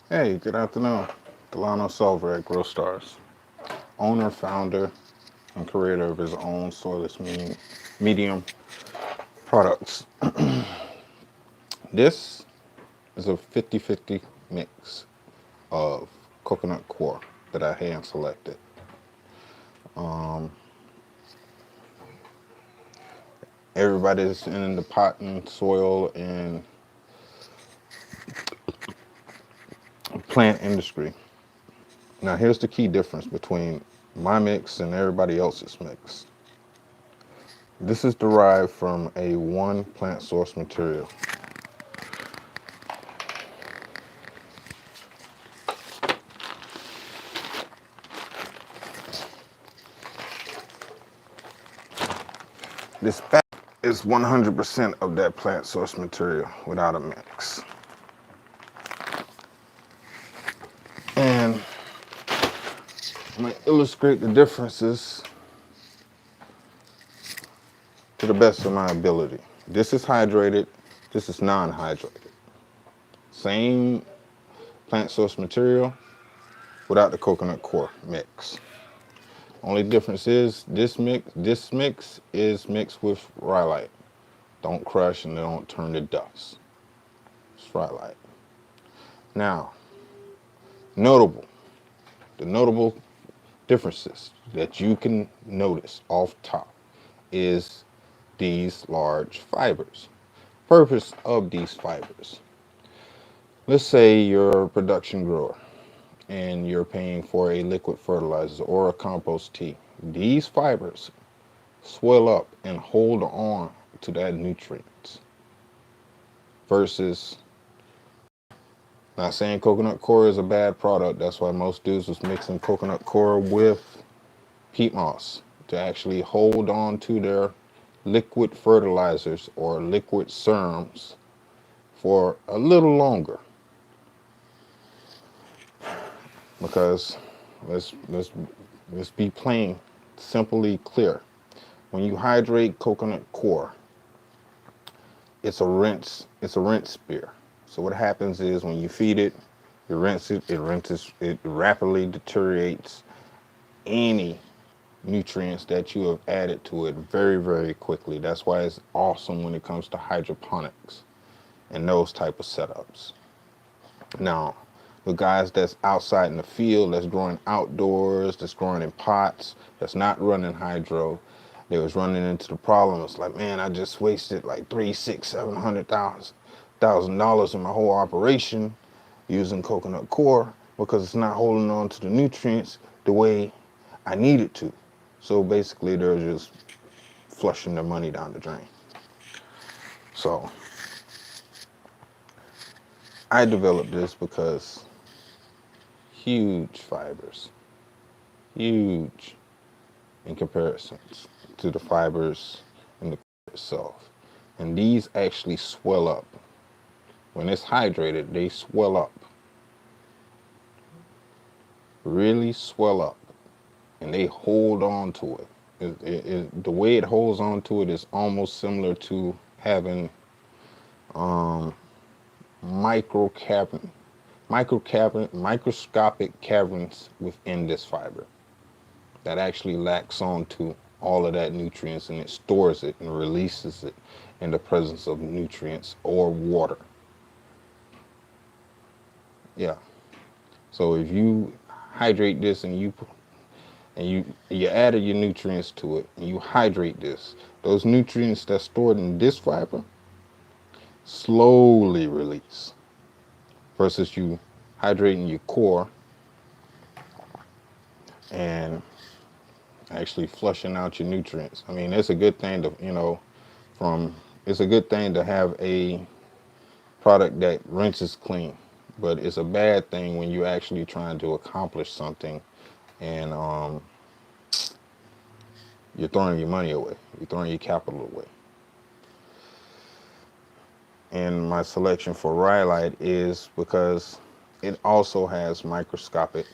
Hey, good afternoon. Delano Silver at Growstars, owner, founder, and creator of his own soilless medium products. This is a 50-50 mix of coconut core that I hand selected. Um, Everybody's in the pot and soil and plant industry. Now, here's the key difference between my mix and everybody else's mix. This is derived from a one plant source material. This bag is 100% of that plant source material without a mix. And I'm going to illustrate the differences to the best of my ability. This is hydrated, this is non-hydrated. Same plant source material without the coconut core mix. Only difference is this mix is mixed with rhyolite. Don't crush and don't turn to dust. It's rhyolite. Now, notable, the notable differences that you can notice off top is these large fibers. Purpose of these fibers. Let's say you're a production grower and you're paying for a liquid fertilizer or a compost tea. These fibers swell up and hold on to that nutrients versus, not saying coconut coir is a bad product. That's why most dudes was mixing coconut coir with peat moss to actually hold on to their liquid fertilizers or liquid serums for a little longer. Because let's be plain, simply clear. When you hydrate coconut coir, it's a rinse spear. So what happens is when you feed it, it rapidly deteriorates any nutrients that you have added to it very, very quickly. That's why it's awesome when it comes to hydroponics and those type of setups. Now, the guys that's outside in the field, that's growing outdoors, that's growing in pots, that's not running hydro, they was running into the problem. It's like, man, I just wasted like three, six, $700,000 in my whole operation using coconut coir because it's not holding on to the nutrients the way I need it to. So basically, they're just flushing their money down the drain. So I developed this because huge fibers, huge in comparison to the fibers in the itself. And these actually swell up. When it's hydrated, they swell up, really swell up, and they hold on to it. The way it holds on to it is almost similar to having um, micro cavern, microscopic caverns within this fiber that actually lacks onto all of that nutrients, and it stores it and releases it in the presence of nutrients or water. Yeah. So if you hydrate this and you added your nutrients to it and you hydrate this, those nutrients that's stored in this fiber slowly release versus you hydrating your core and actually flushing out your nutrients. I mean, it's a good thing to, it's a good thing to have a product that rinses clean, but it's a bad thing when you're actually trying to accomplish something and you're throwing your money away, you're throwing your capital away. And my selection for rhyolite is because it also has microscopic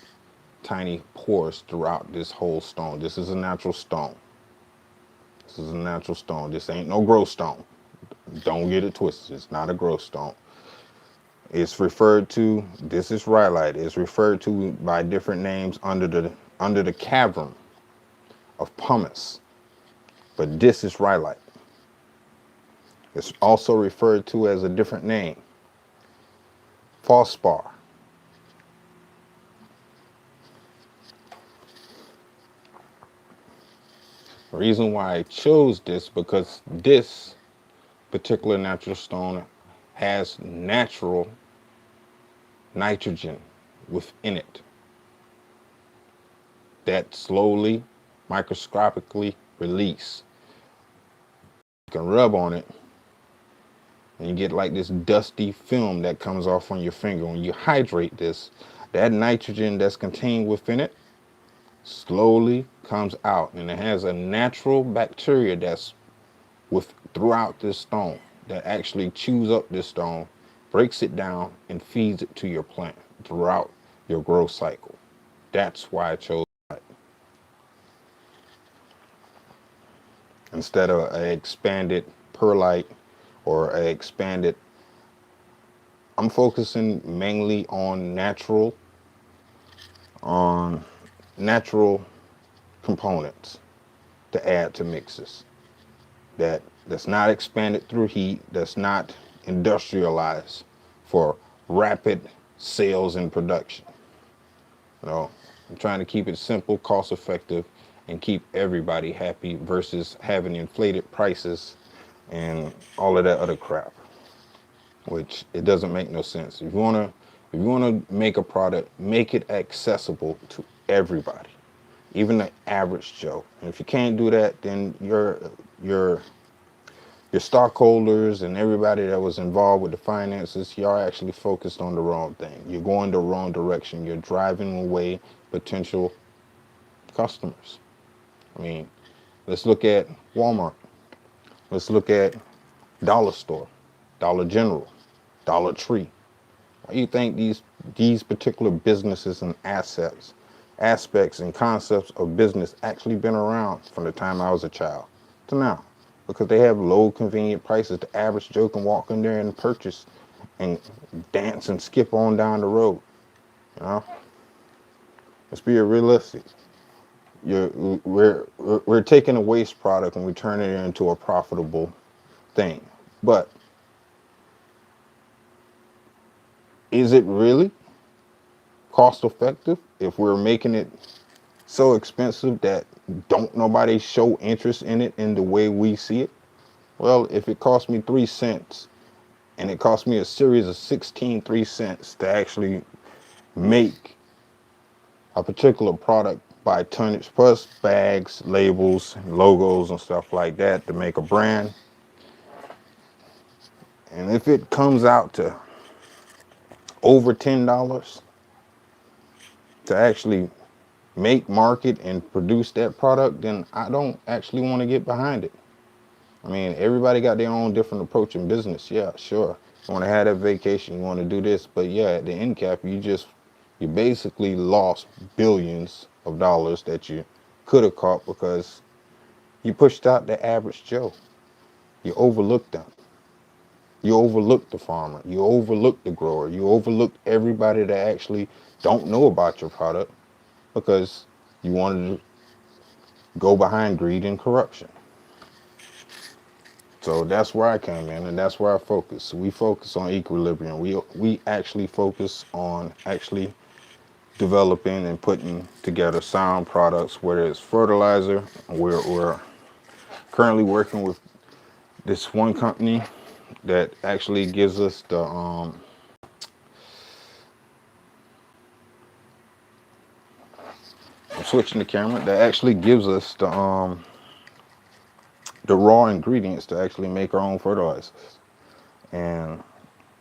tiny pores throughout this whole stone. This is a natural stone. This is a natural stone. This ain't no grow stone. Don't get it twisted. It's not a grow stone. It's referred to, this is rhyolite, it's referred to by different names under the cavern of pumice, but this is rhyolite. It's also referred to as a different name, falspar. The reason why I chose this, because this particular natural stone has natural nitrogen within it that slowly, microscopically release. You can rub on it and you get like this dusty film that comes off on your finger. When you hydrate this, that nitrogen that's contained within it slowly comes out, and it has a natural bacteria that's throughout this stone that actually chews up this stone, breaks it down, and feeds it to your plant throughout your growth cycle. That's why I chose it instead of an expanded perlite or an expanded. I'm focusing mainly on natural components to add to mixes. That's not expanded through heat, that's not industrialized for rapid sales and production. You know, I'm trying to keep it simple, cost effective, and keep everybody happy versus having inflated prices and all of that other crap, which it doesn't make no sense. If you wanna make a product, make it accessible to everybody, even the average Joe. And if you can't do that, then your stockholders and everybody that was involved with the finances, y'all actually focused on the wrong thing. You're going the wrong direction. You're driving away potential customers. I mean, let's look at Walmart. Let's look at Dollar Store, Dollar General, Dollar Tree. Why do you think these particular businesses and aspects and concepts of business actually been around from the time I was a child to now? Because they have low convenient prices. The average Joe can walk in there and purchase and dance and skip on down the road. You know, let's be realistic. We're taking a waste product and we're turning it into a profitable thing. But is it really cost effective if we're making it so expensive that don't nobody show interest in it in the way we see it? Well, if it cost me 3 cents and it cost me a series of 16 3 cents to actually make a particular product by tonnage plus bags, labels, logos, and stuff like that to make a brand, and if it comes out to over $10 to actually make, market, and produce that product, then I don't actually want to get behind it. I mean, everybody got their own different approach in business. Yeah, sure. You want to have that vacation, you want to do this, but yeah, at the end cap, you basically lost billions of dollars that you could have caught because you pushed out the average Joe. You overlooked them. You overlooked the farmer. You overlooked the grower. You overlooked everybody that actually don't know about your product because you wanted to go behind greed and corruption. So that's where I come in, and that's where I focus. We focus on equilibrium. We actually focus on actually developing and putting together sound products, whether it's fertilizer. We're currently working with this one company that actually gives us the I'm switching the camera. That actually gives us the raw ingredients to actually make our own fertilizers, and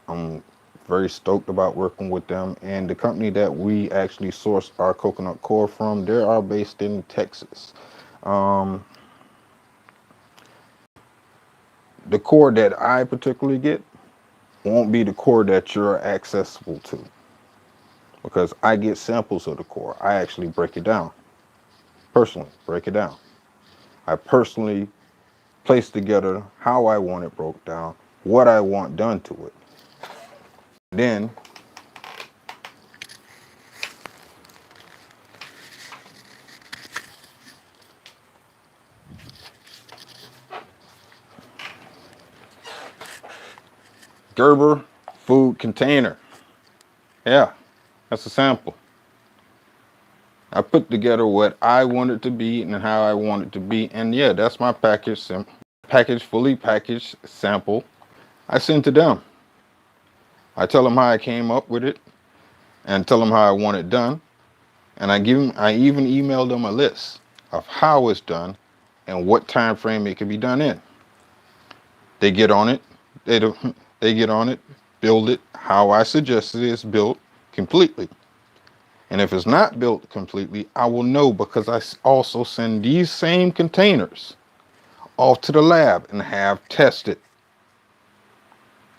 I'm very stoked about working with them. And the company that we actually source our coconut core from, they are based in Texas. Um, the core that I particularly get won't be the core that you're accessible to because I get samples of the core. I actually break it down, personally break it down. I personally place together how I want it broke down, what I want done to it. Then Gerber food container. Yeah, that's a sample. I put together what I want it to be and how I want it to be. And yeah, that's my package, fully packaged sample. I send to them. I tell them how I came up with it and tell them how I want it done. And I even email them a list of how it's done and what time frame it can be done in. They get on it. They do, they get on it, build it how I suggested it's built completely. And if it's not built completely, I will know because I also send these same containers off to the lab and have tested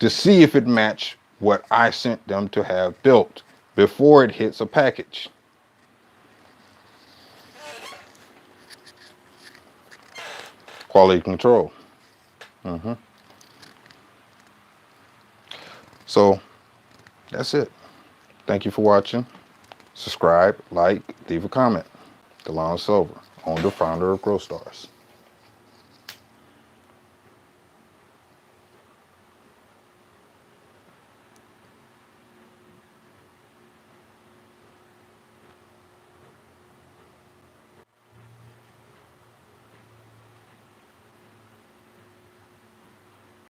to see if it matched what I sent them to have built before it hits a package. Quality control. So that's it. Thank you for watching. Subscribe, like, leave a comment. DeLon Silver, owner, founder of Growstars.